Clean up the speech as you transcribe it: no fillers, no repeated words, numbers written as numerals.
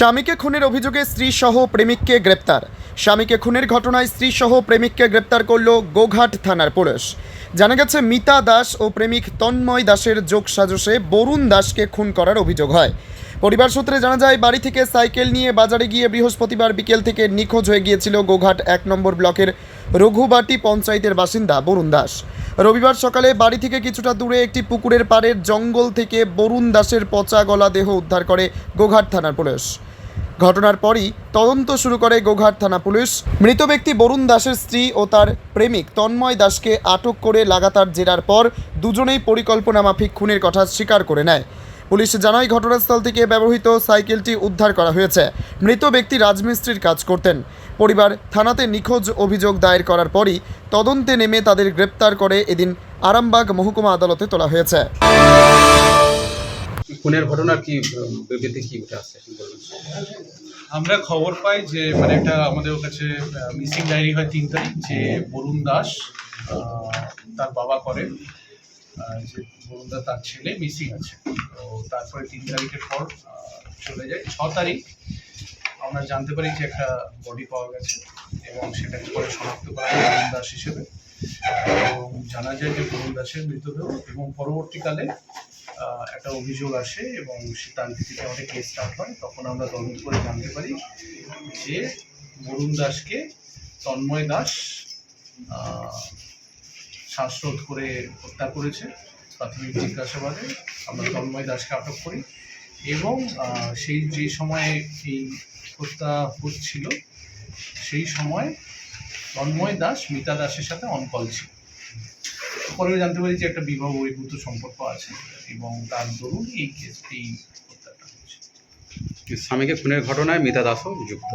স্বামীকে খুনের অভিযোগে স্ত্রীসহ প্রেমিককে গ্রেপ্তার। স্বামীকে খুনের ঘটনায় স্ত্রীসহ প্রেমিককে গ্রেপ্তার করল গোঘাট থানার পুলিশ। জানা গেছে, মিতা দাস ও প্রেমিক তন্ময় দাসের যোগসাজশে বরুণ দাসকে খুন করার অভিযোগ হয়। পরিবার সূত্রে জানা যায়, বাড়ি থেকে সাইকেল নিয়ে বাজারে গিয়ে বৃহস্পতিবার বিকেল থেকে নিখোঁজ হয়ে গিয়েছিল গোঘাট 1 নম্বর ব্লকের রঘুবাটি পঞ্চায়েতের বাসিন্দা বরুণ দাস। রবিবার সকালে বাড়ি থেকে কিছুটা দূরে একটি পুকুরের পাড়ের জঙ্গল থেকে বরুণ দাসের পচা গলা দেহ উদ্ধার করে গোঘাট থানার পুলিশ। ঘটনার পরই তদন্ত শুরু করে গোঘাট থানা পুলিশ। মৃত ব্যক্তি বরুণ দাসের স্ত্রী ও তার প্রেমিক তন্ময় দাসকে আটক করে লাগাতার জেরার পর দুজনেই পরিকল্পনা মাফিক খুনের কথা স্বীকার করে নেয়। পুলিশ জানায়, ঘটনাস্থল থেকে ব্যবহৃত সাইকেলটি উদ্ধার করা হয়েছে। মৃত ব্যক্তি রাজমিস্ত্রির কাজ করতেন। পরিবার থানাতে নিখোঁজ অভিযোগ দায়ের করার পরই তদন্তে নেমে তাদের গ্রেপ্তার করে এদিন আরামবাগ মহকুমা আদালতে তোলা হয়েছে। খুনের ঘটনার কি বিবৃতি কি উঠে আসছে? আমরা খবর পাই যে একটা আমাদের কাছে মিসিং ডায়েরি হয় 3 তারিখ, যে বরুণ দাস তার বাবা করেন, যে বরুণ দাস তার ছেলে মিসিং আছে। তো তারপরে 3 তারিখের পর চলে যায়। 6 তারিখ আমরা জানতে পারি যে একটা বডি পাওয়া গেছে এবং সেটাকে পরে শনাক্ত করা হয় বরুণ দাস হিসেবে। এবং জানা যায় যে বরুণ দাসের মৃতদেহ, এবং পরবর্তীকালে একটা অভিযোগ আসে এবং তার ভিত্তিতে আমাদের কেস স্টার্ট হয়। তখন আমরা তদন্ত করে জানতে পারি যে বরুণ দাসকে তন্ময় দাস শ্বাসরোধ করে হত্যা করেছে। প্রাথমিক জিজ্ঞাসাবাদে আমরা তন্ময় দাসকে আটক করি এবং সেই যে সময়ে এই হত্যা হচ্ছিল সেই সময় তন্ময় দাস মিতা দাসের সাথে অনকল ছিল। পরে জানতে পারি যে একটা বিবাহ বহির্ভূত সম্পর্ক আছে এবং তার দরুন এই হত্যাটা হয়েছে। স্বামীকে খুনের ঘটনায় মিতা দাসও যুক্ত।